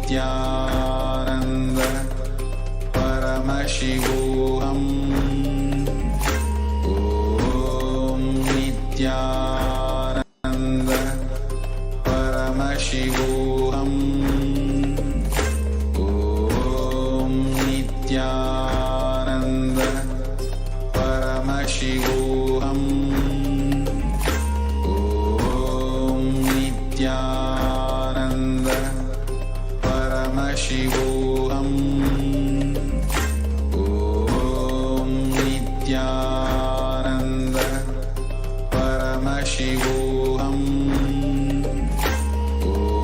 Nithyananda Paramashivoham. Om Nithyananda Paramashivoham. Om Nithyananda Paramashivoham. Om Nithyananda Paramashivoham. Om Nithyananda Paramashivoham.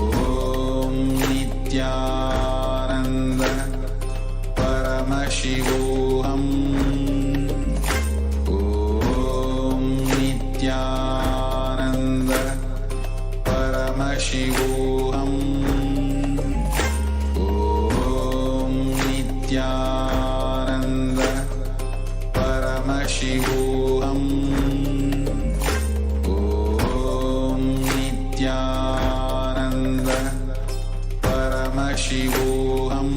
Om Nithyananda Paramashivoham. Om Nithyananda Paramashivoham. Om Nithyananda Paramashivoham. Om Nithyananda Paramashivoham.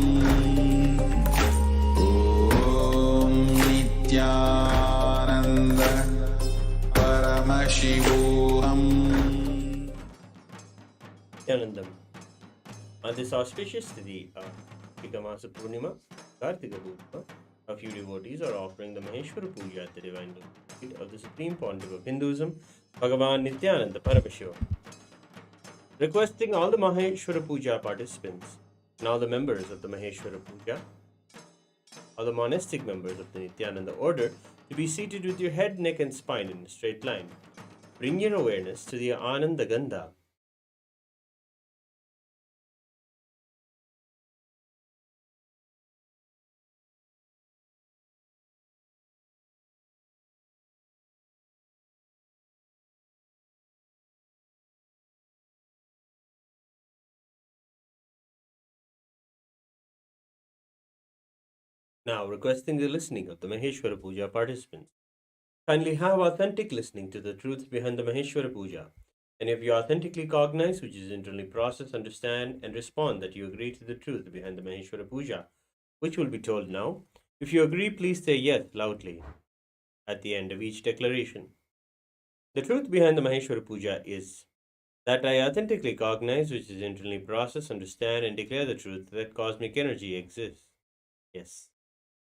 Om Nithyananda Paramashivoham. Nityanandam. On this auspicious Tithi of Masa Purnima, Kartika Purnima, a few devotees are offering the Maheshwara Puja at the divine feet of the Supreme Pontiff of Hinduism, Bhagavan Nithyananda Paramashivam. Requesting all the Maheshwara Puja participants and all the members of the Maheshwara Puja, all the monastic members of the Nithyananda order, to be seated with your head, neck, and spine in a straight line. Bring your awareness to the Ananda Gandha. Now, requesting the listening of the Maheshwara Puja participants. Kindly have authentic listening to the truth behind the Maheshwara Puja. And if you authentically cognize, which is internally process, understand, and respond that you agree to the truth behind the Maheshwara Puja, which will be told now, if you agree, please say yes loudly at the end of each declaration. The truth behind the Maheshwara Puja is that I authentically cognize, which is internally process, understand, and declare the truth that cosmic energy exists. Yes.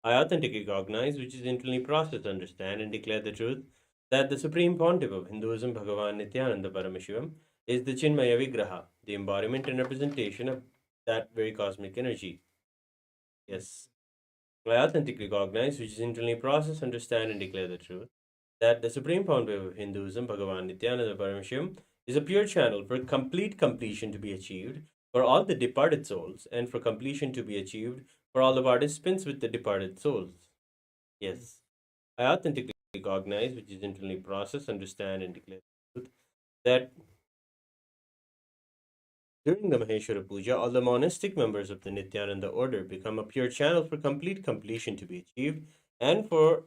I authentically cognize, which is internally process, understand, and declare the truth that the Supreme Pontiff of Hinduism, Bhagavan Nithyananda Paramashivam, is the Chinmaya Vigraha, the embodiment and representation of that very cosmic energy. Yes. I authentically cognize, which is internally process, understand, and declare the truth that the Supreme Pontiff of Hinduism, Bhagavan Nithyananda Paramashivam, is a pure channel for complete completion to be achieved for all the departed souls, and for completion to be achieved for all the participants with the departed souls. Yes. I authentically cognize, which is internally process, understand, and declare the truth that during the Maheshwara Puja, all the monastic members of the Nithyananda order become a pure channel for complete completion to be achieved, and for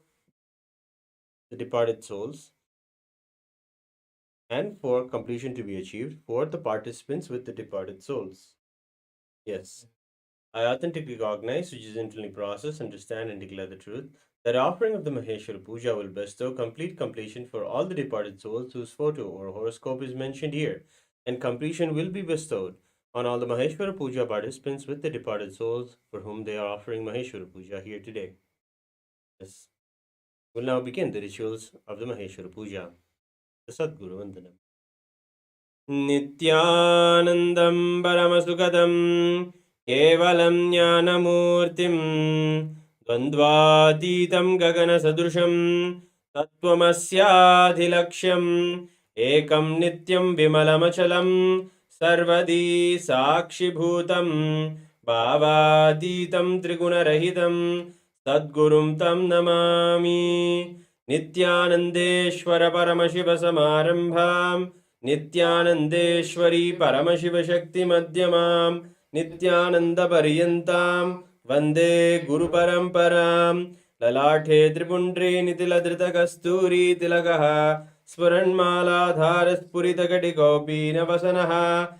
the departed souls, and for completion to be achieved for the participants with the departed souls. Yes. I authentically cognize, which is internally process, understand, and declare the truth that offering of the Maheshwara Puja will bestow complete completion for all the departed souls whose photo or horoscope is mentioned here, and completion will be bestowed on all the Maheshwara Puja participants with the departed souls for whom they are offering Maheshwara Puja here today. Yes. We'll now begin the rituals of the Maheshwara Puja. The Sadguru Vandanam. Nithyanandam Paramasukadam Kevalam Jnanamurtim Dvandvatitam Gaganasadrusham Tattvamasyaadhilaksham Ekam Nityam Vimalamachalam Sarvadi Sakshibhutam Bhavaditam Trigunarahitam Sadgurum Tam Namami Nithyanandeshwara Paramashiva Samarambham Nithyanandeshwari Paramashiva Shakti Madhyamam Nithyananda Paryantam Vande Guru Paramparam Lalathe Tripundre Nitiladrita Kasturi Tilagaha Spuranmala Dhara Spurita Katikopi Navasanaha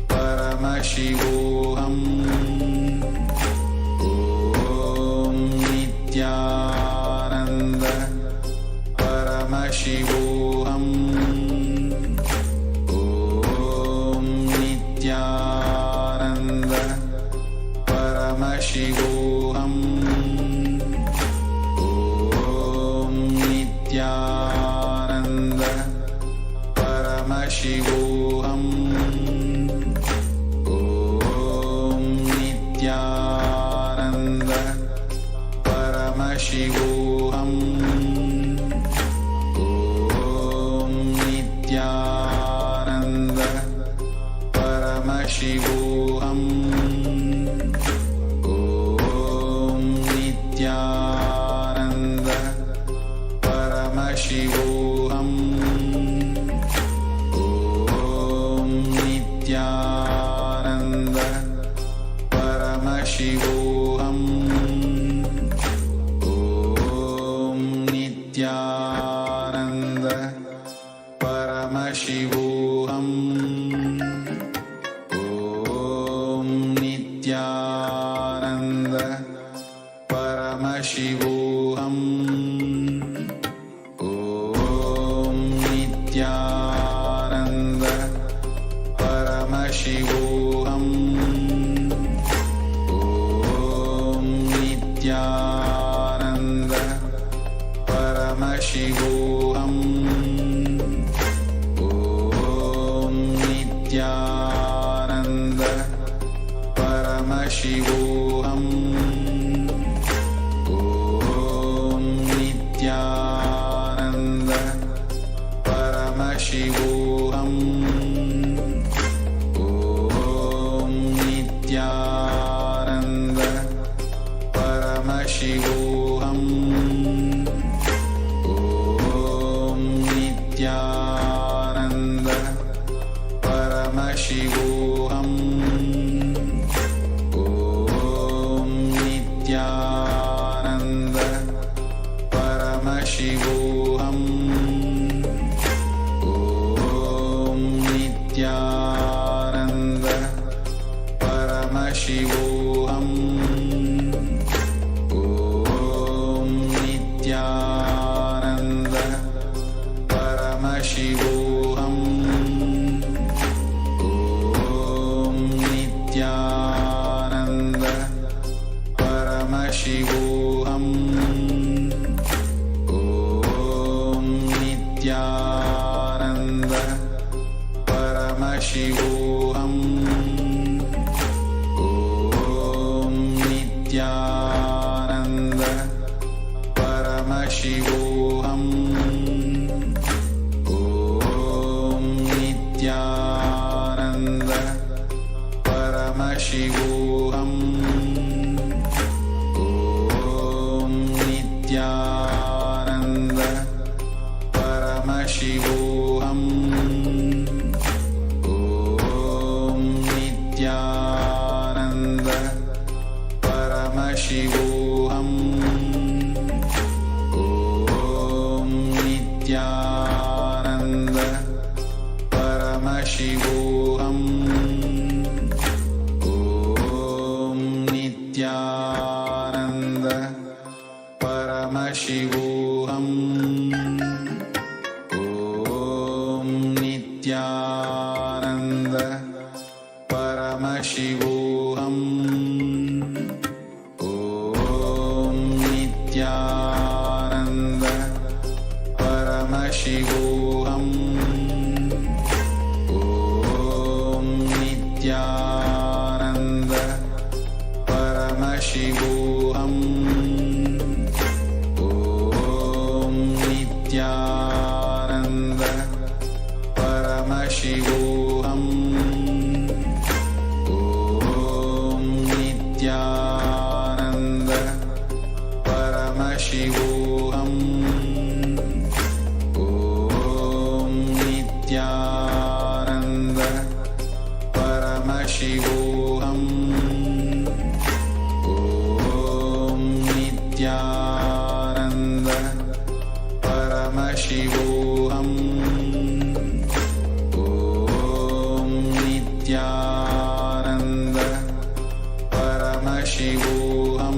Paramashivoham.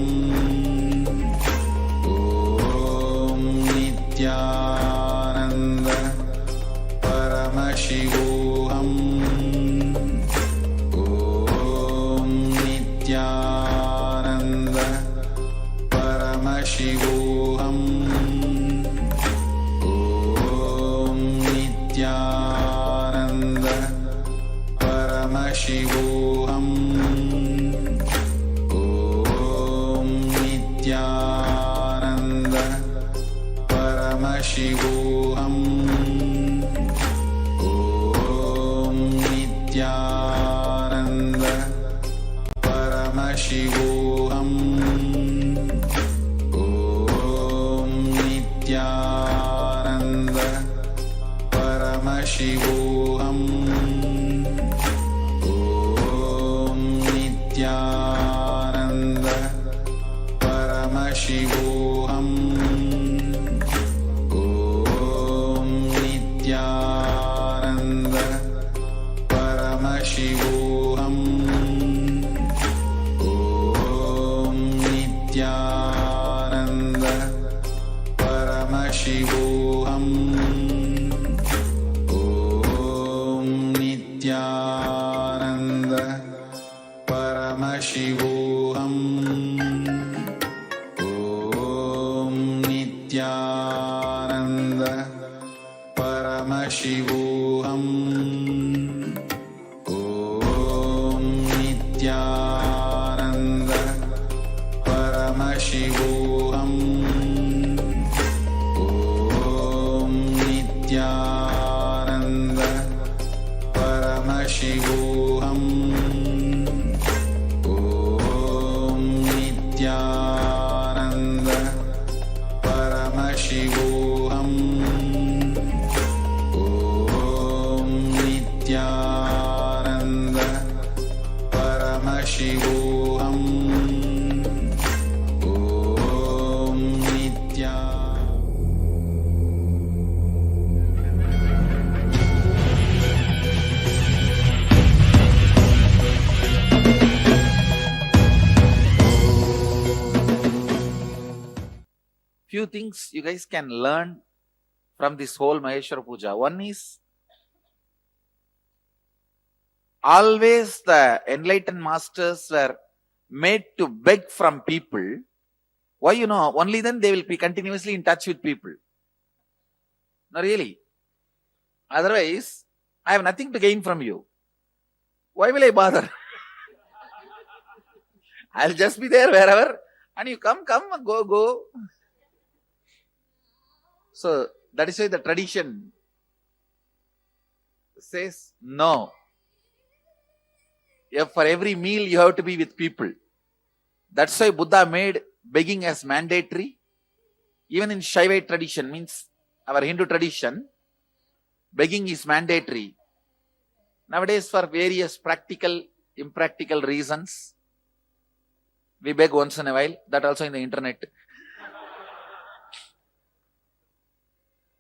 Om Nithyananda Paramashivoham. Om Nithyananda Paramashivoham. Om Nithyananda Paramashivoham. Om Nithyananda Paramashivoham. Om Nithyananda Paramashivoham. Om Nithyananda Paramashivoham. Om Nithyananda Paramashivoham. Om Nithyananda Paramashivoham. Om Nithyananda Paramashivoham. Om Nithyananda Paramashivoham. Om Nithyananda Paramashivoham. Om Nithyananda Paramashivoham. Om Nithyananda Paramashivoham. Om Nithyananda Paramashivoham. Om Nithyananda Paramashivoham. Om Nithyananda. Few things you guys can learn from this whole Maheshwara Puja. One is, always the enlightened masters were made to beg from people. Why? Only then they will be continuously in touch with people. No, really. Otherwise, I have nothing to gain from you. Why will I bother? I'll just be there wherever, and you come, go. So, that is why the tradition says no. For every meal you have to be with people. That's why Buddha made begging as mandatory. Even in Shaivite tradition, means our Hindu tradition, begging is mandatory. Nowadays, for various practical, impractical reasons, we beg once in a while. That also in the internet.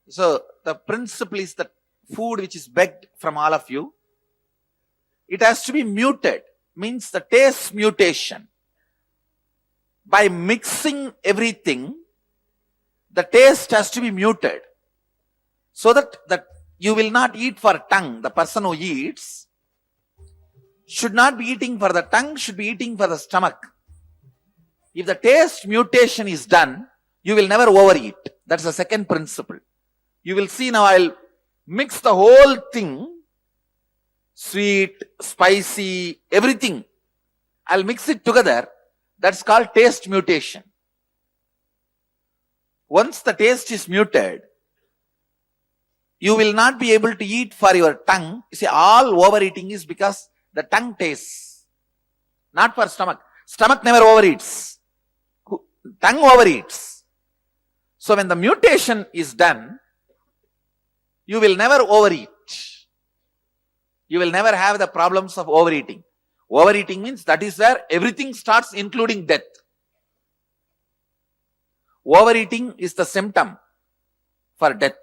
So, the principle is that food which is begged from all of you, it has to be muted, means the taste mutation. By mixing everything, the taste has to be muted. So that you will not eat for tongue. The person who eats should not be eating for the tongue, should be eating for the stomach. If the taste mutation is done, you will never overeat. That's the second principle. You will see now I'll mix the whole thing, sweet, spicy, everything. I'll mix it together. That's called taste mutation. Once the taste is muted, you will not be able to eat for your tongue. You see, all overeating is because the tongue tastes, not for stomach. Stomach never overeats. Tongue overeats. So when the mutation is done, you will never overeat. You will never have the problems of overeating. Overeating means that is where everything starts, including death. Overeating is the symptom for death.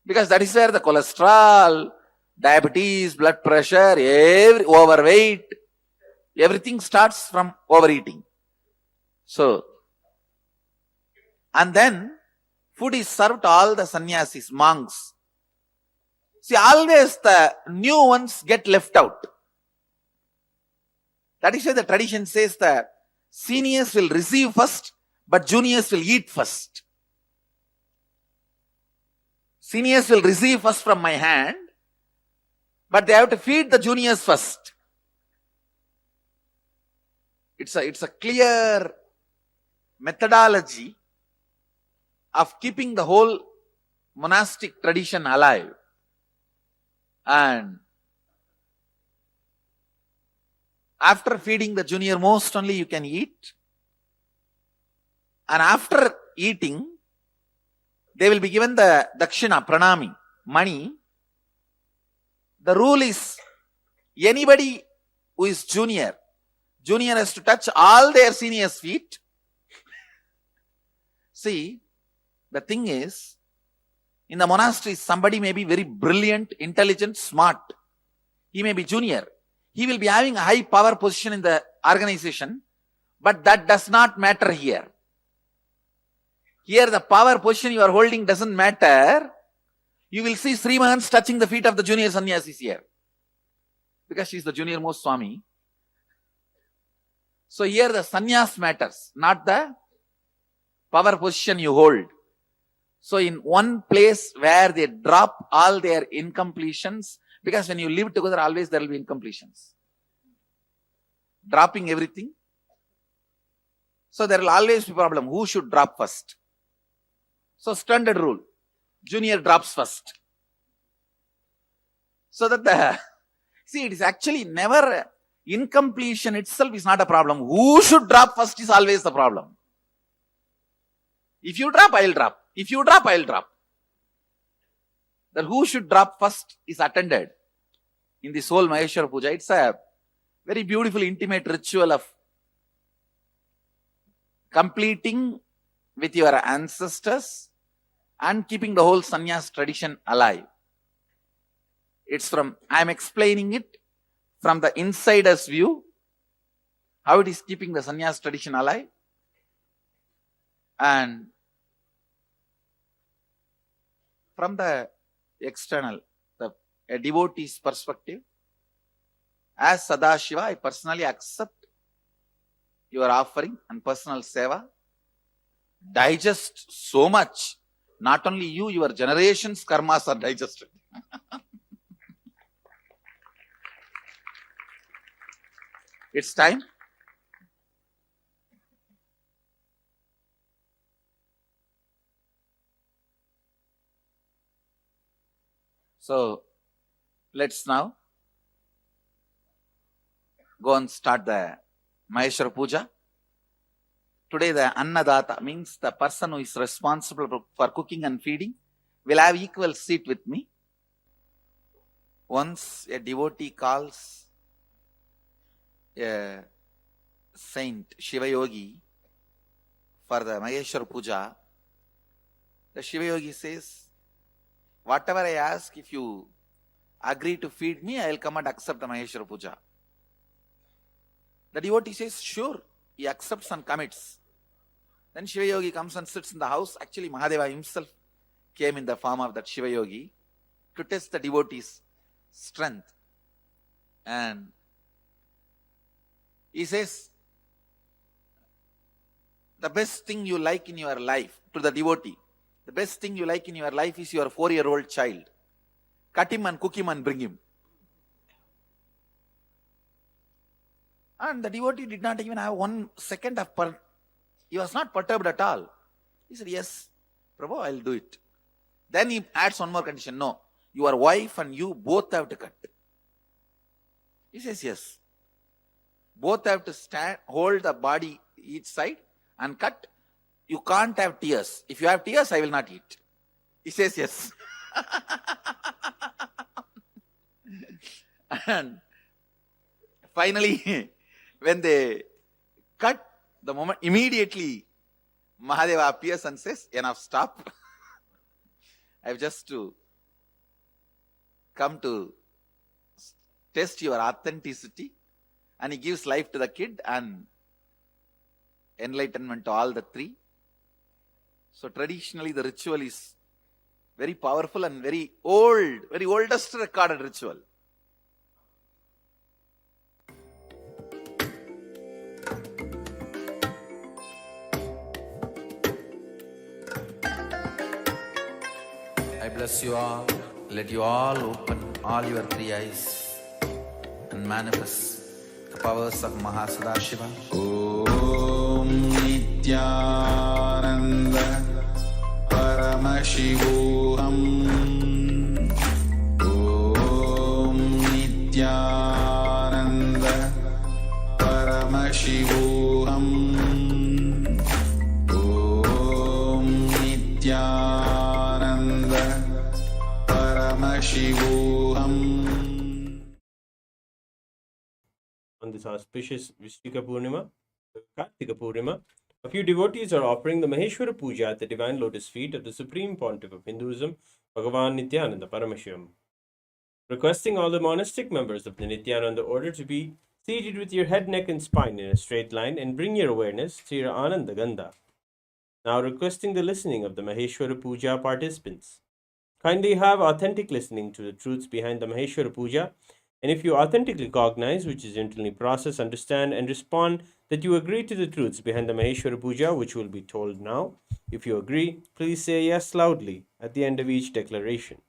Because that is where the cholesterol, diabetes, blood pressure, overweight, Everything starts from overeating. So, and then food is served to all the sannyasis, monks. See, always the new ones get left out. That is why the tradition says that seniors will receive first, but juniors will eat first. Seniors will receive first from my hand, but they have to feed the juniors first. It's a clear methodology of keeping the whole monastic tradition alive. And after feeding the junior most only you can eat. And after eating, they will be given the dakshina, pranami, money. The rule is anybody who is junior has to touch all their seniors' feet. See, the thing is, in the monastery, somebody may be very brilliant, intelligent, smart. He may be junior. He will be having a high power position in the organization, but that does not matter here. Here the power position you are holding doesn't matter. You will see Sri Mahants touching the feet of the junior sannyasis here. Because she is the junior most Swami. So here the sannyas matters, not the power position you hold. So in one place where they drop all their incompletions, because when you live together always there will be incompletions. Dropping everything. So there will always be problem. Who should drop first? So standard rule. Junior drops first. So that see, it is actually never, incompletion itself is not a problem. Who should drop first is always the problem. If you drop, I'll drop. If you drop, I'll drop. That who should drop first is attended in this whole Maheshwara Puja. It's a very beautiful, intimate ritual of completing with your ancestors and keeping the whole sannyas tradition alive. I am explaining it from the insider's view, how it is keeping the sannyas tradition alive. And from the external, a devotee's perspective, as Sadashiva, I personally accept your offering and personal seva. Digest so much. Not only you, your generations' karmas are digested. It's time. So, let's now go and start the Maheshwara Puja. Today the Annadata means the person who is responsible for cooking and feeding will have equal seat with me. Once a devotee calls a saint, Shiva Yogi, for the Maheshwara Puja, the Shiva Yogi says, whatever I ask, if you agree to feed me, I will come and accept the Maheshwara Puja. The devotee says, sure. He accepts and commits. Then Shiva Yogi comes and sits in the house. Actually, Mahadeva himself came in the form of that Shiva Yogi to test the devotee's strength. And he says, the best thing you like in your life, to the devotee, the best thing you like in your life is your 4-year-old child. Cut him and cook him and bring him. And the devotee did not even have 1 second of he was not perturbed at all. He said, yes, Prabhu, I'll do it. Then he adds one more condition. No, your wife and you both have to cut. He says, yes. Both have to stand, hold the body each side and cut. You can't have tears. If you have tears, I will not eat. He says, yes. And finally, when they cut, the moment, immediately Mahadeva appears and says, enough, stop. I have just to come to test your authenticity and he gives life to the kid and enlightenment to all the three. So traditionally the ritual is very powerful and very oldest recorded ritual. I bless you all. Let you all open all your three eyes and manifest the powers of Mahasada. Om Nithyananda Paramashivoham. Om Nithyananda Paramashivoham. Om Nithyananda Paramashivoham. On this auspicious Vrishchika Purnima, Kartika Purnima, a few devotees are offering the Maheshwara Puja at the divine lotus feet of the Supreme Pontiff of Hinduism, Bhagavan Nithyananda Paramashivam. Requesting all the monastic members of the Nithyananda order to be seated with your head, neck and spine in a straight line and bring your awareness to your Ananda Gandha. Now requesting the listening of the Maheshwara Puja participants. Kindly have authentic listening to the truths behind the Maheshwara Puja, and if you authentically cognize, which is internally process, understand and respond that you agree to the truths behind the Maheshwara Puja, which will be told now. If you agree, please say yes loudly at the end of each declaration.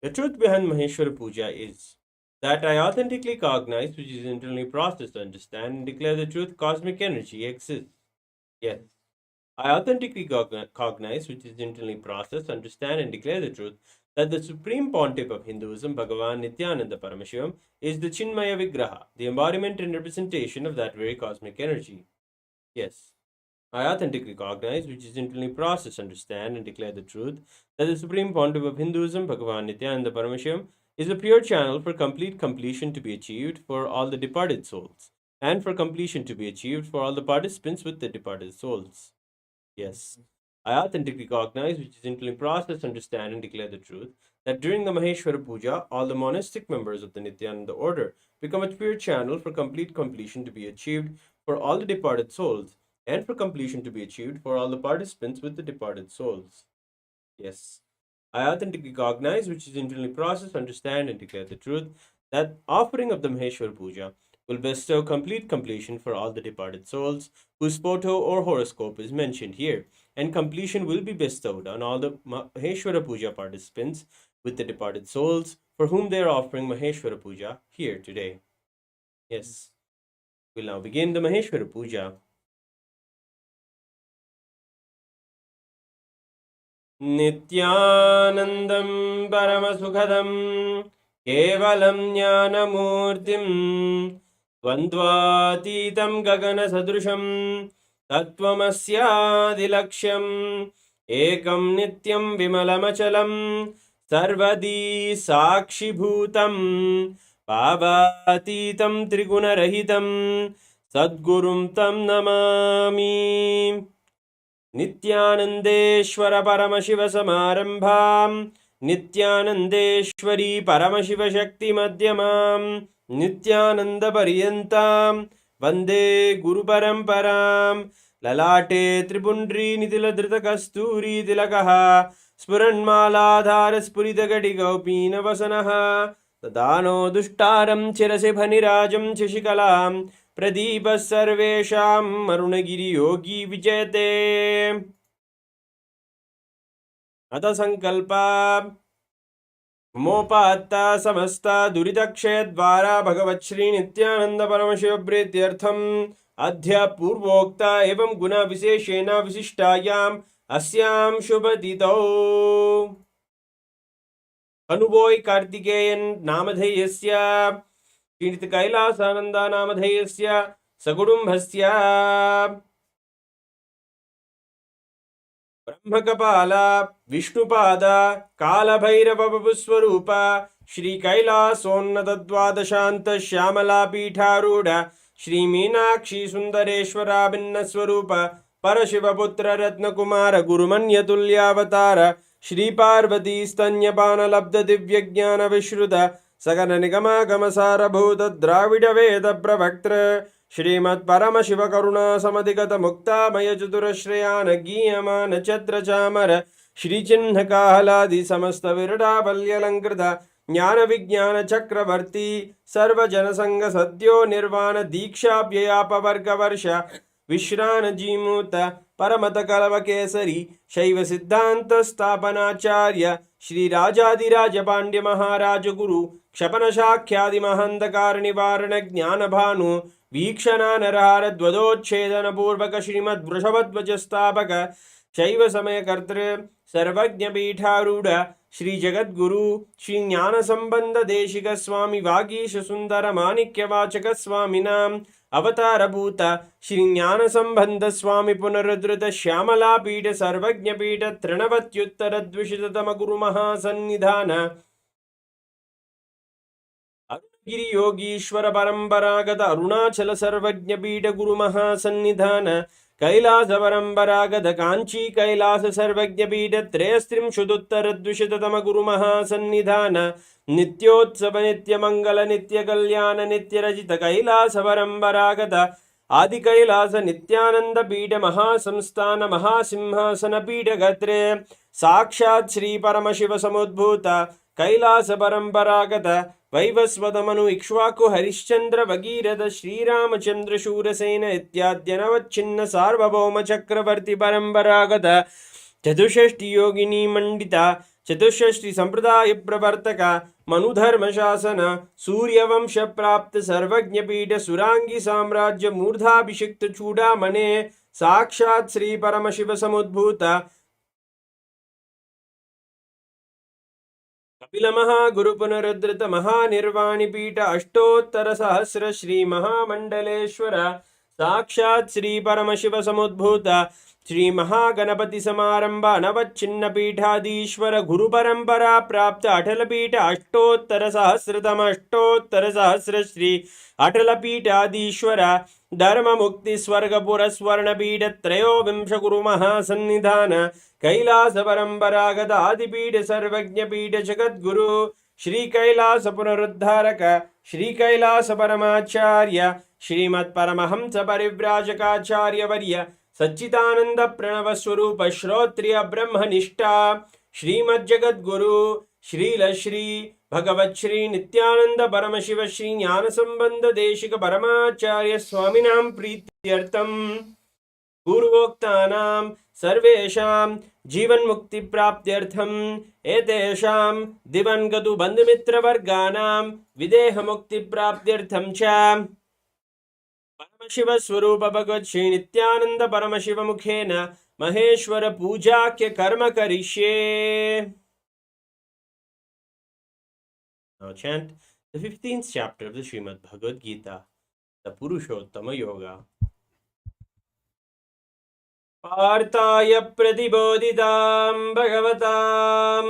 The truth behind Maheshwara Puja is that I authentically cognize, which is internally process, understand and declare the truth cosmic energy exists. Yes. I authentically cognize, which is internally process, understand and declare the truth that the Supreme Pontiff of Hinduism, Bhagavan Nithyananda Paramashivam, is the Chinmaya Vigraha, the embodiment and representation of that very cosmic energy. Yes. I authentically cognize, which is internally process, understand and declare the truth that the Supreme Pontiff of Hinduism, Bhagavan Nithyananda Paramashivam, is a pure channel for complete completion to be achieved for all the departed souls, and for completion to be achieved for all the participants with the departed souls. Yes. I authentically cognize, which is internally process, understand and declare the truth that during the Maheshwara Puja, all the monastic members of the Nithyananda order become a pure channel for complete completion to be achieved for all the departed souls, and for completion to be achieved for all the participants with the departed souls. Yes. I authentically cognize, which is internally process, understand and declare the truth that offering of the Maheshwara Puja will bestow complete completion for all the departed souls whose photo or horoscope is mentioned here, and completion will be bestowed on all the Maheshwara Puja participants with the departed souls for whom they are offering Maheshwara Puja here today. Yes. We'll now begin the Maheshwara Puja. Nithyanandam Paramasukhadam Kevalam Jnanamurtim Dvandvatītam Gagana Sadrusham Tattvamasyadilaksham Ekam Nityam Vimalamachalam Sarvadi Sakshibhutam Pavatītam Trigunarahitam Sadgurum Tam Namami. Nithyanandeshwara Paramashiva Samarambham Nithyanandeshwari Paramashiva Shakti Madhyamam Nithyananda Pariyantam Vande Guru Paramparam Lalate Tripundri Nitila Dhrita Kasturi Tilakaha Spuranmaladhara Spurita Gadi Gaupina Vasanaha Tadano Dushtaram Chirase Bhanirajam Chishikalam Pradipa Sarvesham Marunagiri Yogi Vijayate Ata Sankalpa Mopatta Samasta Duridakshay Dvara Bhagavat Shri Nithyananda Paramashiva Prityartham Adhya Purvokta Evam Guna Viseshena Visishtayam Asyam Shubhatito Anuboi Kartikeyan Namadheyasya Srinith Kailasa Nanda Namadheyasya Sagudumhasya Brahmakapala Vishnupada Kala Bhairava Babuswarupa Shri Kailasa Dvadashanta Shyamala Pitharuda Shri Meenakshi Sundareshwara Binna Swarupa Parashiva Putra Ratna Kumara Gurumanya Tulyavatara Shri Parvati स्तन्यपान लब्ध दिव्य ज्ञान विश्रुत सकल निगमागम सारभूत द्राविड वेद प्रवक्त्र श्रीमत् परमशिव करुणा समधिगत मुक्तामय चतुरश्रयान गीयमान छत्र चामर श्री चिन्ह काहलादि समस्त विरडावल्यलंकृत ज्ञान विज्ञान चक्रवर्ती सर्वजन संग सद्यो निर्वाण दीक्षाभ्ययापवर्ग वर्ष विश्रान जीमूत परमत कलव केसरी शैव सिद्धांत स्थापनाचार्य श्री राजाधिराज पांड्य महाराज गुरु क्षपन शाख्यादि महंतकार निवारण ज्ञान भानु वीक्षणा नरहार द्वदोच्छेदन पूर्वक श्रीमद् वृषभध्वज स्थापक शैव समय कर्तृ सर्वज्ञ पीठारूढ़ श्री जगद्गुरु श्री ज्ञान संबंध देशिक स्वामी वागीश सुंदर माणिक्य वाचक स्वामिनाम अवतारभूत श्री ज्ञान संबंध स्वामी पुनरुद्धृत श्यामला पीठ सर्वज्ञ पीठ तृणवत्युत्तर द्विशततम गुरु महासन्निधान अरुणगिरि योगीश्वर परंपरागत अरुणाचल सर्वज्ञ पीठ गुरु महासन्निधान कैलास परंपरागत कांची कैलास सर्वज्ञ पीठ त्रयस्त्रिंशदुत्तर द्विशततम गुरु महासन्निधान नित्योत्सव नित्य मंगल नित्य कल्याण नित्य रजित कैलास परंपरागत आदि कैलास नित्यानंद पीठ महासंस्थान महासिंहासन पीठ गत्रे साक्षात् श्री परमशिव समुद्भूत कैलास परंपरागत वैवस्वतमनु इक्ष्वाकु हरिश्चंद्र भगीरथ श्रीरामचंद्र शूरसेन इत्याद्यनवच्छिन्न सार्वभौम चक्रवर्ती परंपरागत चतुष्षष्टि योगिनी मंडिता चतुष्षष्टि संप्रदाय प्रवर्तक मनुधर्म शासन सूर्यवंश प्राप्त सर्वज्ञ पीठ सुरांगी साम्राज्य मूर्धाभिषिक्त चूड़ामणे साक्षात् श्री परमशिव समुद्भूत कपिल महागुरु पुनरुद्धृत महानिर्वाणी पीठ अष्टोत्तर सहस्र श्री महामंडलेश्वर साक्षात् श्री परमशिव समुद्भूत श्री महागणपति समारंभ अनवच्छिन्न पीठाधीश्वर गुरु परंपरा प्राप्त अटल पीठ अष्टोत्तर सहस्र श्री अटल पीठाधीश्वर धर्म मुक्ति स्वर्ग पुरस्वर्ण पीठ त्रयोविंश गुरु महासन्निधान कैलास परंपरागत आदिपीठ सर्वज्ञ पीठ जगद्गुरु श्री कैलास पुनरुद्धारक श्री कैलास परमाचार्य श्रीमत् परमहंस परिव्राजकाचार्य वर्य सच्चिदानंद प्रणव स्वरूप श्रोत्रिय ब्रह्मनिष्ठा श्रीमद् जगद्गुरु श्रील श्री भगवत् श्री नित्यानंद परमशिव श्री ज्ञान संबंध देशिक परमाचार्य स्वामिनां प्रीत्यर्थम पूर्वोक्तानां सर्वेषां जीवन मुक्ति प्राप्त्यर्थम एतेषां दिवंगतु बंधुमित्रवर्गाणां विदेह मुक्ति प्राप्त्यर्थम च परमशिव स्वरूप भगवत् श्री नित्यानंद परमशिव मुखेन महेश्वर पूजाख्य कर्म करिष्ये. Now chant the 15th chapter of the Srimad Bhagavad Gita, the Purushottama Yoga. पार्थाय प्रतिबोधितां भगवतां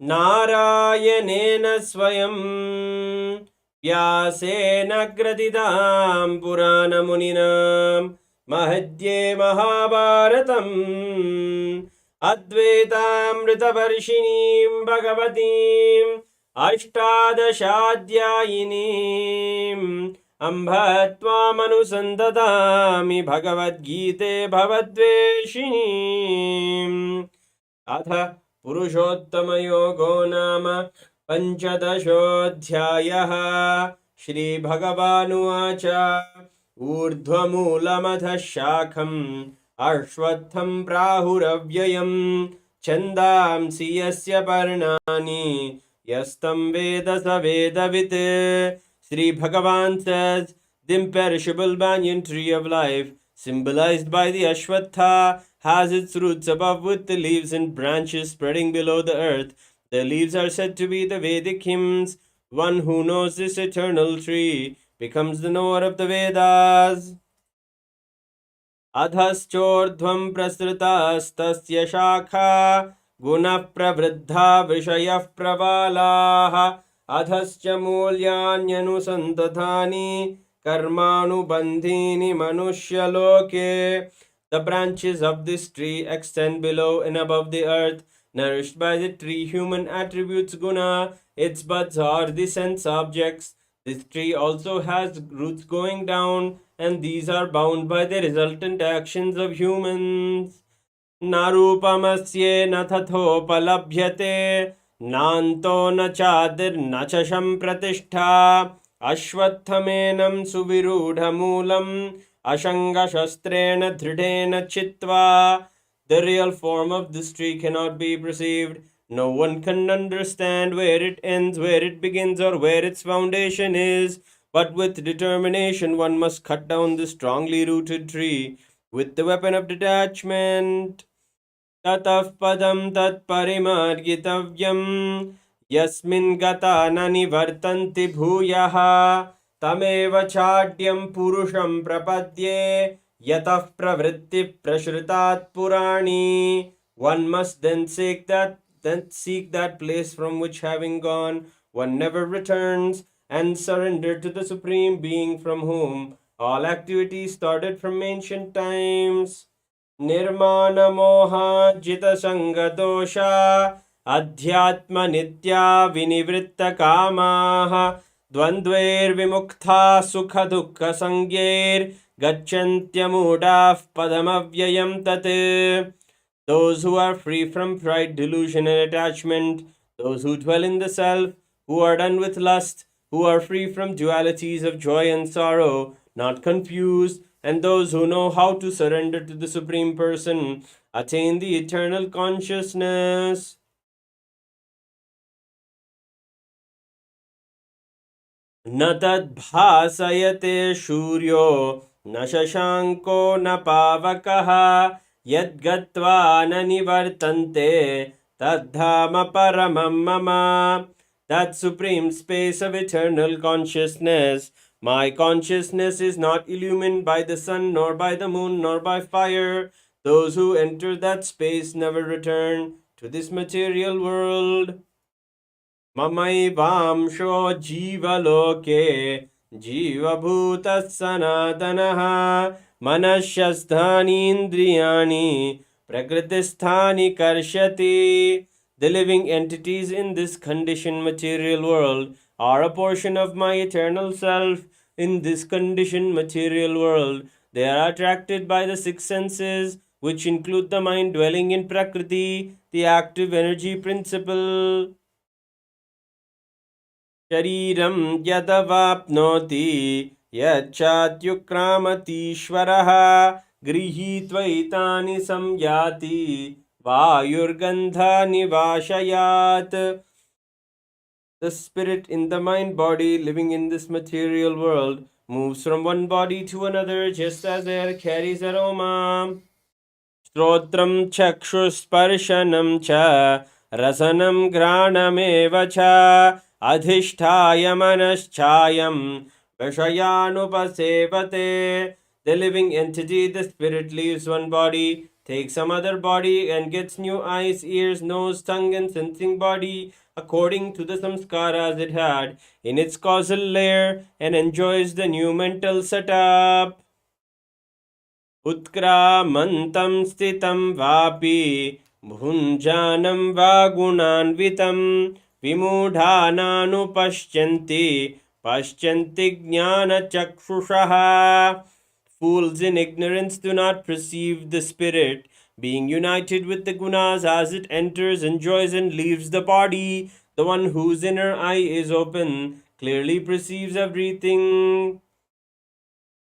नारायणेन स्वयं व्यासेन ग्रथितां पुराणमुनिनां महद्ये महाभारतम् अद्वैतामृतवर्षिणीं भगवतीम् अष्टादशाध्यायिनीम् अम्भ त्वामनुसन्दधामि भगवद्गीते भवद्वेषिणीम्. अथ पुरुषोत्तमयोगो नाम पञ्चदशोऽध्यायः. श्रीभगवानुवाच ऊर्ध्वमूलमधः शाखम् अश्वत्थं प्राहुरव्ययम् छन्दांसि यस्य पर्णानि यस्तं वेद स वेदवित्. Sri Bhagavan says, the imperishable banyan tree of life, symbolized by the Ashwatha, has its roots above with the leaves and branches spreading below the earth. The leaves are said to be the Vedic hymns. One who knows this eternal tree becomes the knower of the Vedas. Adhaschordhvam prasrutastasya shakha gunah pravriddha vishayah pravalaha अधश्च मूल्यान्यनुसन्ततानि कर्मानुबन्धीनि मनुष्यलोके. The branches of this tree extend below and above the earth. Nourished by the three human attributes guna, its buds are the sense objects. This tree also has roots going down, and these are bound by the resultant actions of humans. नारूपमस्येन तथोपलभ्यते नान्तो न चादिर्न च सम्प्रतिष्ठा अश्वत्थमेनं सुविरूढमूलम् असङ्गशस्त्रेण दृढेन चित्वा. The real form of this tree cannot be perceived. No one can understand where it ends, where it begins, or where its foundation is. But with determination, one must cut down this strongly rooted tree with the weapon of detachment. ततः पदं तत्परिमार्गितव्यं यस्मिन् गता न निवर्तन्ति भूयः तमेव चाड्यं पुरुषं प्रपद्ये यतः प्रवृत्ति प्रसृतात् पुराणी. One must then seek that place from which having gone one never returns, and surrender to the Supreme Being from whom all activities started from ancient times. निर्माणमोहाजितसङ्गदोषा अध्यात्मनित्या विनिवृत्तकामाः द्वन्द्वैर्विमुक्ता सुखदुःखसंज्ञैर्गच्छन्त्यमूढाः पदमव्ययं तत्. Those who are free from pride, delusion and attachment, those who dwell in the self, who are done with lust, who are free from dualities of joy and sorrow, not confused, and those who know how to surrender to the Supreme Person, attain the eternal consciousness. न तद्भासयते सूर्यो न शशाङ्को न पावकः यद्गत्वा न निवर्तन्ते तद्धाम paramam mama. That supreme space of eternal consciousness, my consciousness, is not illumined by the sun, nor by the moon, nor by fire. Those who enter that space never return to this material world. Mamaivamsho jivaloke jivabhutas sanatanaha manashyasthani indriyani prakritisthani karshati. The living entities in this conditioned material world are a portion of my eternal self. In this conditioned material world, they are attracted by the six senses, which include the mind dwelling in Prakriti, the active energy principle. Shariram yadavapnoti yacchatyukramatiishvaraha grihitvaitani samyati vayurgandha nivashayat. The spirit in the mind body living in this material world moves from one body to another just as air carries aroma. Shrotram chakshusparshanam cha rasanam granameva cha adhisthaya manaschayam vishayanupasevate. The living entity, the spirit, leaves one body, takes some other body, and gets new eyes, ears, nose, tongue, and sensing body according to the samskaras it had in its causal layer, and enjoys the new mental setup. उत्क्रामन्तं स्थितं वापि भुञ्जानं वा गुणान्वितं विमूढानानुपश्यन्ति पश्यन्ति ज्ञानचक्षुषः. Fools in ignorance do not perceive the spirit being united with the gunas as it enters, enjoys, and leaves the body. The one whose inner eye is open clearly perceives everything.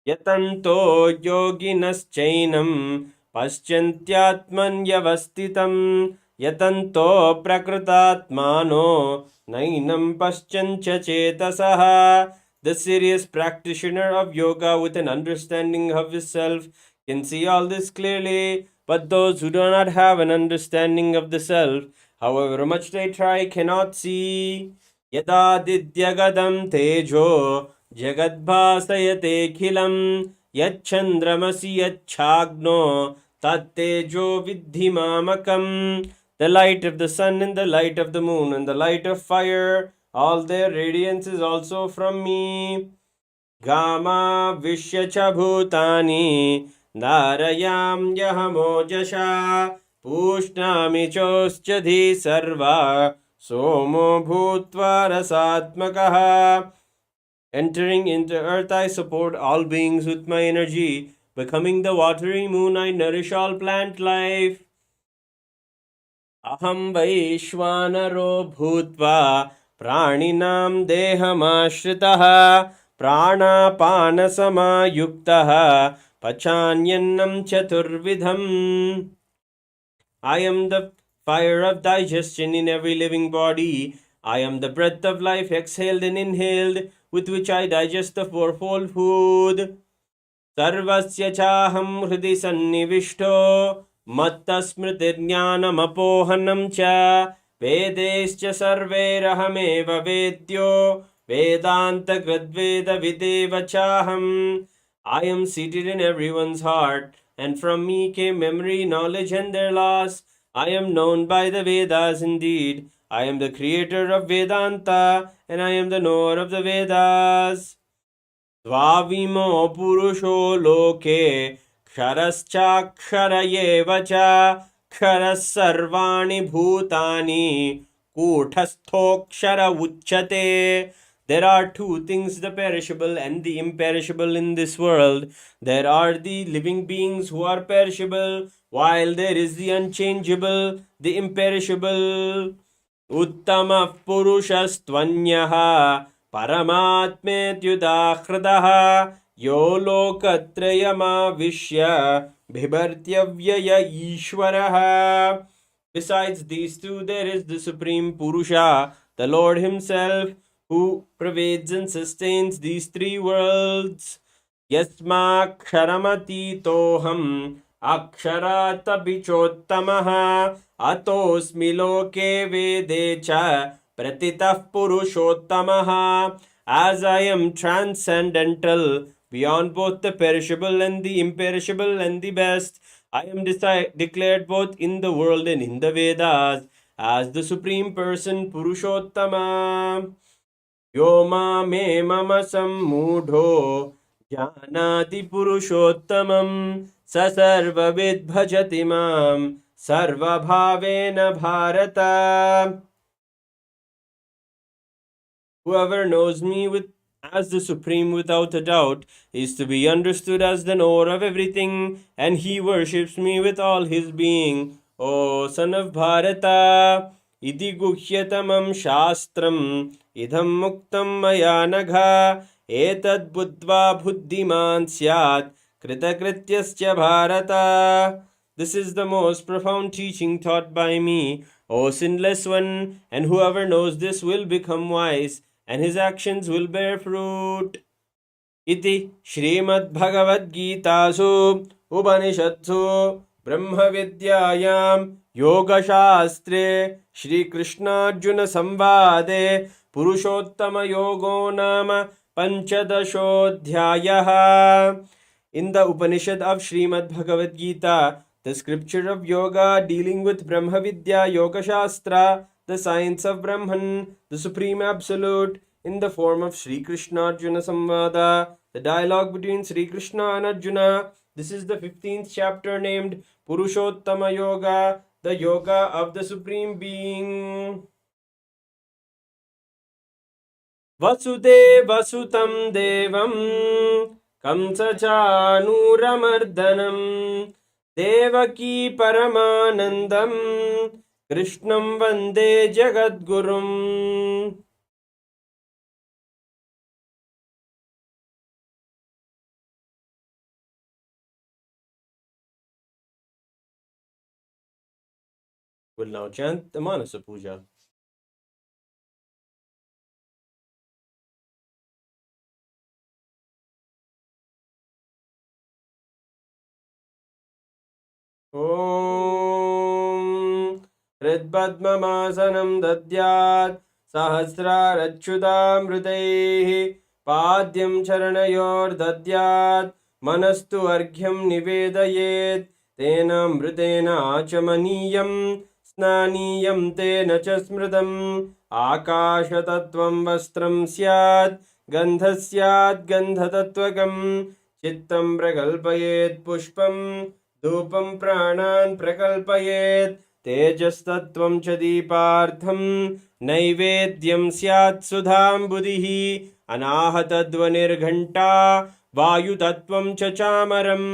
Yatanto yoginaschainam paschantyatmanyavasthitam yatanto prakritatmano nainam paschancha chetasaha. The serious practitioner of yoga with an understanding of his self can see all this clearly, but those who do not have an understanding of the self, however much they try, cannot see. Yada didyagadam tejo जगद्भासयतेऽखिलं यच्छन्द्रमसि यच्छाग्नो तत्तेजो विद्धि मामकम्. The light of the sun and the light of the moon and the light of fire, all their radiance is also from me. Gama vishya cha bhutani narayam yahamojasha पूष्णामि चोश्चधि सर्वा somo bhutva rasatmakaha. Entering into earth, I support all beings with my energy. Becoming the watery moon, I nourish all plant life. Aham vaishvanaro bhutva प्राणिनां देहमाश्रितः प्राणापानसमायुक्तः पचान्यन्नं चतुर्विधम्. I am the fire of digestion in every living body. I am the breath of life exhaled and inhaled, with which I digest the fourfold food. Sarvasya chaham hridi sannivishto mattasmritirjnanamapohanam cha vedescha sarvairahameva vedyo vedanta gradveda videva chaham. I am seated in everyone's heart, and from me came memory, knowledge, and their loss. I am known by the Vedas indeed. I am the creator of Vedanta, and I am the knower of the Vedas. Svavimo purusho loke ksharaschakshara eva cha ksharas sarvani bhutani kuthasthokshara uchyate. There are two things, the perishable and the imperishable in this world. There are the living beings who are perishable, while there is the unchangeable, the imperishable. Uttama purushastvanyah paramatmetyudahृतः yo lokatrayamavishya bhibartyavyaya ishwarah. Besides these two, there is the Supreme Purusha, the Lord Himself, who pervades and sustains these three worlds. Yasmaksharamati aksharatabhichottamah atosmi loke vede cha pratitah purushottamah. As I am transcendental, beyond both the perishable and the imperishable and the best, I am declared both in the world and in the Vedas as the Supreme Person Purushottama. Yoma me mama sammudho janati purushottamam sasarvavid bhajati mam sarvabhavena bharata. Whoever knows me as the Supreme without a doubt is to be understood as the knower of everything, and he worships me with all his being. O son of Bharata, iti guhyatamam shastram idham muktam maya nagha etad buddva buddhiman syat kritakrityascha Bharata. This is the most profound teaching taught by me, O sinless one, and whoever knows this will become wise, and his actions will bear fruit. Iti Srimad Bhagavad Gitasu Upanishadsu Brahma Vidyayam Yoga Shastre Shri Krishna Arjuna Samvade Purushottama Yogo Nama Panchadashodhyayaha. In the Upanishad of Srimad Bhagavad Gita, the scripture of yoga dealing with Brahma Vidya Yoga Shastra, the science of Brahman, the Supreme Absolute, in the form of Sri Krishna Arjuna Samvada, the dialogue between Sri Krishna and Arjuna. This is the 15th chapter named Purushottama Yoga, the yoga of the Supreme Being. Vasudeva Sutam Devam Kamsachanuramardanam Devaki Paramanandam Krishnam Vande Jagadgurum. We'll now chant the Manasa Puja. Om Hridpadmamasanam dadyat Sahasrarachyudamritaihi Padyam Charanayor dadyat Manastu Arghyam Nivedayet Tena Mritena Achamaniyam Snaniyam Tena Chasmridam Akashatattvam Vastram Syat Gandhasyat Gandhatatvagam Chittam Prakalpayet Pushpam धूपं प्राणान् प्रकल्पयेत् तेजस्तत्त्वं च दीपार्थं नैवेद्यं स्यात् सुधाम्बुधिः अनाहतध्वनिर्घण्टा वायुतत्त्वं च चामरं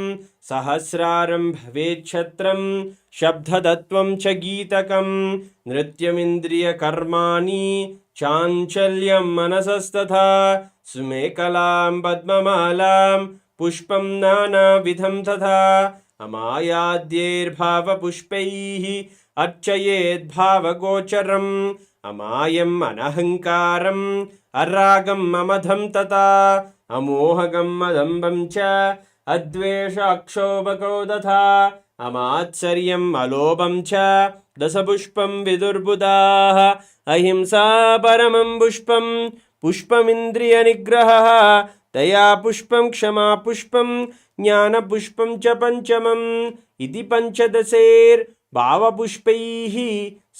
सहस्रारं भवेच्छत्रं शब्दतत्त्वं च गीतकं नृत्यमिन्द्रियकर्माणि चाञ्चल्यं मनसस्तथा सुमेकलां पद्ममालां पुष्पं नानाविधं तथा अमायाद्यैर्भावपुष्पैः अर्चयेद्भावगोचरम् अमायम् अनहङ्कारम् अरागम् अमधं तथा अमोहगम् अदम्बं च अद्वेषाक्षोभको तथा अमात्सर्यम् अलोभं च दशपुष्पं विदुर्बुधाः अहिंसा परमं पुष्पं पुष्पमिन्द्रियनिग्रहः दया पुष्पं क्षमा पुष्पं ज्ञानपुष्पं च पञ्चमम् इति पञ्चदशैर्भावपुष्पैः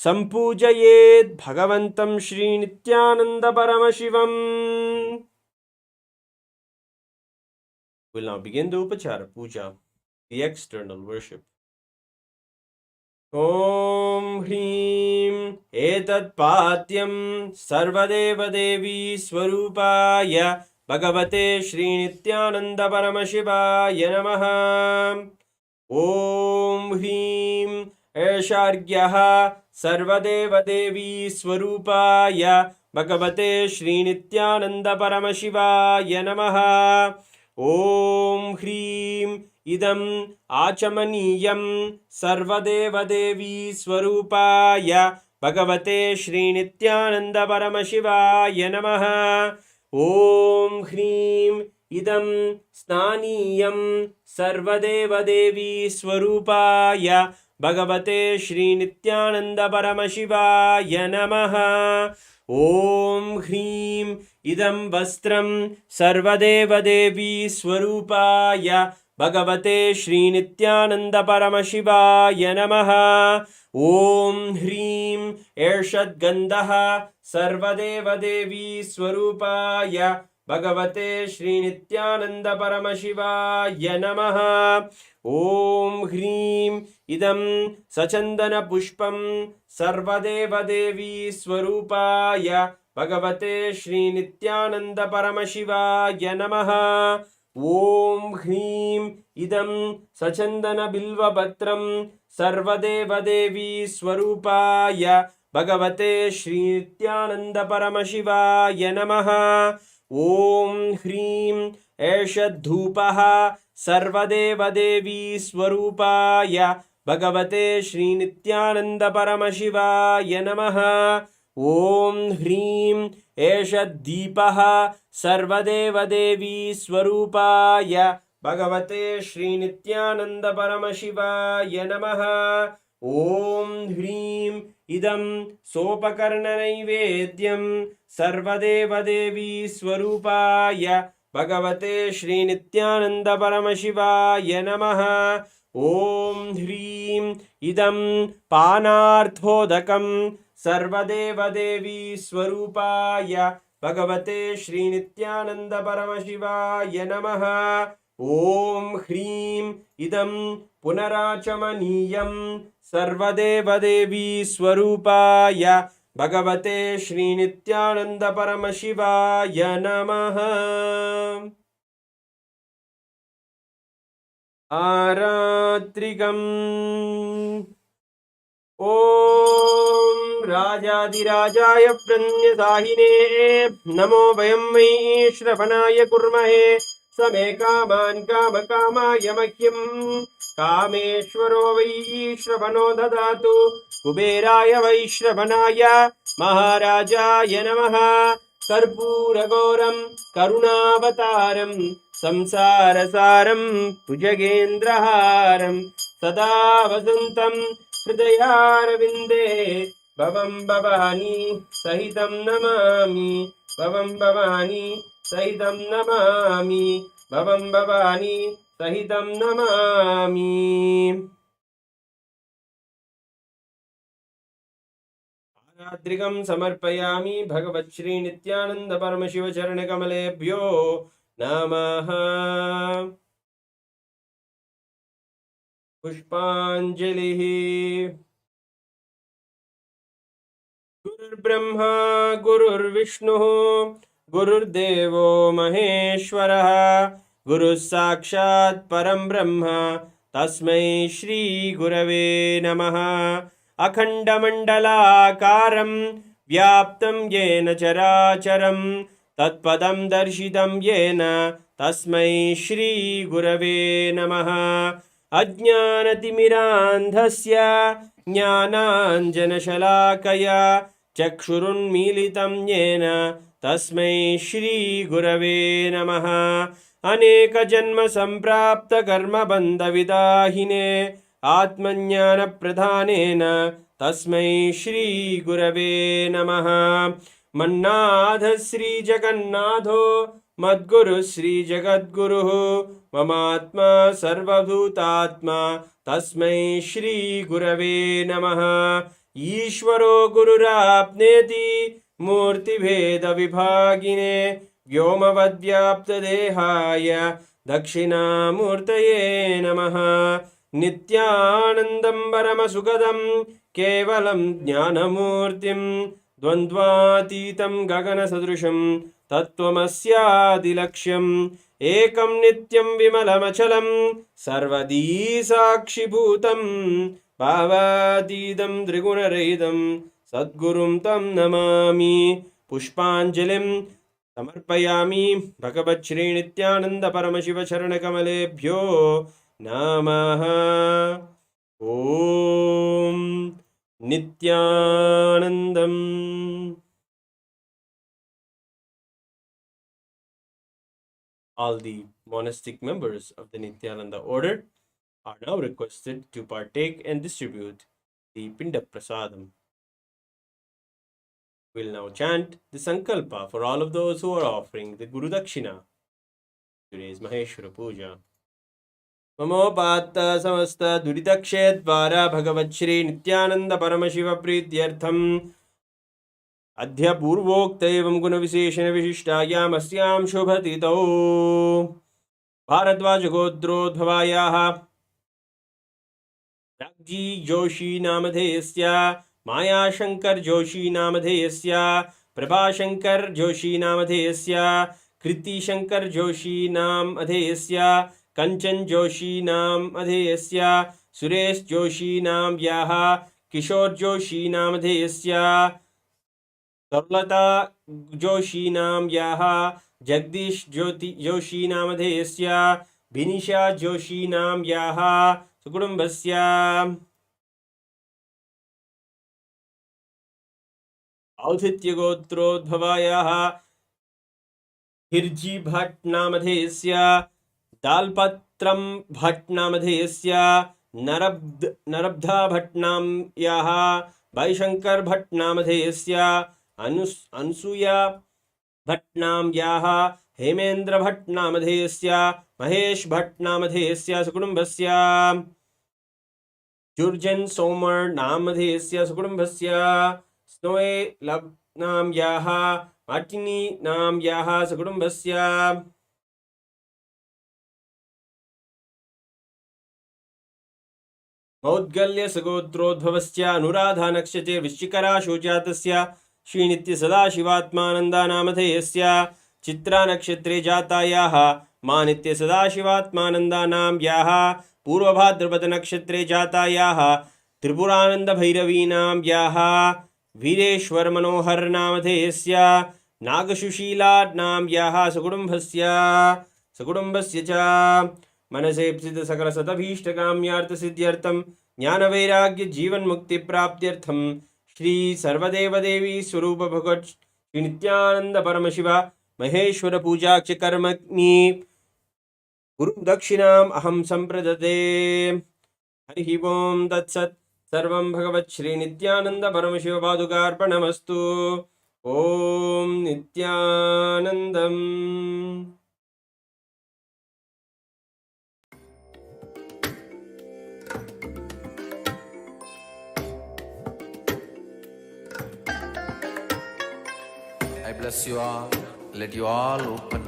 सम्पूजयेत् भगवन्तं श्रीनित्यानन्दपरमशिवम्. We'll now begin the Upachara Puja, the external worship. ॐ ह्रीं एतत्पाद्यं सर्वदेवदेवी स्वरूपाय भगवते श्रीनित्यानन्दपरमशिवाय नमः. ॐ ह्रीं ऐशार्घ्यः सर्वदेवदेवी स्वरूपाय भगवते श्रीनित्यानन्दपरमशिवाय नमः. ॐ ह्रीं इदम् आचमनीयं सर्वदेवदेवी स्वरूपाय भगवते श्रीनित्यानन्दपरमशिवाय नमः. ॐ ह्रीं इदं स्नानीयं सर्वदेवदेवी स्वरूपाय भगवते श्रीनित्यानन्दपरमशिवाय नमः. ॐ ह्रीं इदं वस्त्रं सर्वदेवदेवी स्वरूपाय भगवते श्रीनित्यानन्दपरमशिवाय नमः. ॐ ह्रीं एषद्गन्धः सर्वदेवदेवी स्वरूपाय भगवते श्रीनित्यानन्दपरमशिवाय नमः. ॐ ह्रीं इदं सचन्दनपुष्पं सर्वदेवदेवी स्वरूपाय भगवते श्रीनित्यानन्दपरमशिवाय नमः. ॐ ह्रीं इदं सचन्दनबिल्वपत्रं सर्वदेवदेवी स्वरूपाय भगवते श्रीनित्यानन्दपरमशिवाय नमः. ॐ ह्रीं एषद्धूपः सर्वदेवदेवी स्वरूपाय भगवते श्रीनित्यानन्दपरमशिवाय नमः. ॐ ह्रीं एषद्दीपः सर्वदेवदेवी स्वरूपाय भगवते श्रीनित्यानन्दपरमशिवाय नमः. ॐ ह्रीं इदं सोपकर्णनैवेद्यं सर्वदेवदेवी स्वरूपाय भगवते श्रीनित्यानन्दपरमशिवाय नमः. ॐ ह्रीं इदं पानार्थोदकं सर्वदेवदेवी स्वरूपाय भगवते श्रीनित्यानन्दपरमशिवाय नमः. ॐ ह्रीं इदं पुनराचमनीयं सर्वदेवदेवी स्वरूपाय भगवते श्रीनित्यानन्दपरमशिवाय नमः. आरात्रिकम्. ॐ राजाधिराजाय प्रण्यसाहिने नमो वयं वै श्रवणाय कुर्महे समे कामान् कामकामाय मह्यं कामेश्वरो वै श्रवणो ददातु कुबेराय वै श्रवणाय महाराजाय नमः. कर्पूरगौरं करुणावतारं संसारसारं भुजगेन्द्रहारं सदा वसन्तं हृदयारविन्दे भवं भवानी सहितं नमामि. भवं भवानी सहितं नमामि. भवं भवानी सहितं नमामि. आरात्रिकं समर्पयामि भगवच्छ्री नित्यानंद परमशिव चरणकमलेभ्यो नमः. Pushpanjalihi. Gurur Brahma, Gurur Vishnu, Gurur Devo Maheshwara, Guru Sakshat Param Brahma, Tasmai Shri Gurave Namaha. Akhandamandalakaram, Vyaptam Yena Characharam, Tatpadam Darshitam Yena, Tasmai Shri Gurave Namaha. Ajnanatimirandhasya ज्ञानाञ्जनशलाकया चक्षुरुन्मीलितं येन तस्मै श्रीगुरवे नमः। अनेकजन्मसम्प्राप्तकर्मबन्धविदाहिने आत्मज्ञानप्रधानेन तस्मै श्रीगुरवे नमः। मन्नाथ श्रीजगन्नाथो मद्गुरुः श्रीजगद्गुरुः ममात्मा सर्वभूतात्मा तस्मै श्रीगुरवे नमः। ईश्वरो गुरुराप्नेति मूर्तिभेदविभागिने व्योमवद्व्याप्तदेहाय दक्षिणामूर्तये नमः। नित्यानन्दं परमसुखदं केवलं ज्ञानमूर्तिं द्वन्द्वातीतं गगनसदृशं तत्त्वमस्यादिलक्ष्यम् एकं नित्यं विमलमचलं सर्वदी साक्षिभूतं भावातीतं त्रिगुणरहितं सद्गुरुं तं नमामि। पुष्पाञ्जलिं समर्पयामि भगवत् श्रीनित्यानन्द परमशिव चरणकमलेभ्यो नमः। ॐ नित्यानन्दम्। All the monastic members of the Nithyananda order are now requested to partake and distribute the Pinda Prasadam. We'll now chant the Sankalpa for all of those who are offering the Guru Dakshina. Today's Maheshwara Puja. Mamopatta samasta duridakshe dvara Bhagavat Shri Nithyananda Paramashiva Prityartham अद्य पूर्वोक्त एवं गुण विशेषण विशिष्टायाम अस्याम शुभतितौ भारद्वाज गोत्रोद्भवायाः राग्जी जोशी नामधेयस्य मायाशंकर जोशी नामधेयस्य प्रभाशंकर जोशी नामधेयस्य कृतिशंकर जोशी नामधेयस्य कंचन जोशी नामधेयस्य सुरेश जोशी नामयाः किशोर जोशी नामधेयस्य सरलता Joshi नामयाः Jagdish Joshi नामधेयस्य Vinisha Joshi नामयाः सुकुटुम्बस्य औथित्यगोत्रोद्भवायाः हिर्जी Bhatt नामधेयस्य दालपत्रं Bhatt नामधेयस्य नरब्धा Bhatt नामयाः भाईशंकर Bhatt नामधेयस्य Anusuya Bhatt नामयाः Hemendra Bhatt नामधेयस्य Mahesh Bhatt नामधेयस्य सुकुटुम्बस्य जुर्जन Somer नामधेयस्य सुकुटुम्बस्य स्नोए लब नामयाः Martini नामयाः सुकुटुम्बस्य Maudgalya सगोत्रोद्भवस्य Anuradha नक्षत्रे वृश्चिकराशौ जातस्य श्रीनित्य सदाशिवात्मानन्दा नामधेयस्य चित्रा नक्षत्रे जातायाः मानित्य सदाशिवात्मानन्दा नामयाः पूर्वभाद्रपद नक्षत्रे जातायाः त्रिपुरानंद भैरवी नामयाः वीरेश्वर मनोहर नामधेयस्य नागसुशीला नामयाः सकुटुम्बस्य च मनसेप्सित सकल सतभीष्टकाम्यार्थ सिद्ध्यर्थम ज्ञान वैराग्य जीवन मुक्ति प्राप्त्यर्थम श्री सर्वदेव देवी स्वरूप भगवत श्री नित्यानंद परमशिव महेश्वर पूजाक्ष कर्मग्नि गुरु दक्षिणाम अहम संप्रदते। हरि ओम तत्सत्। सर्वं भगवत श्री नित्यानंद परमशिव पादुकार्पणमस्तु। ओम Nityanandam. I bless you all. Let you all open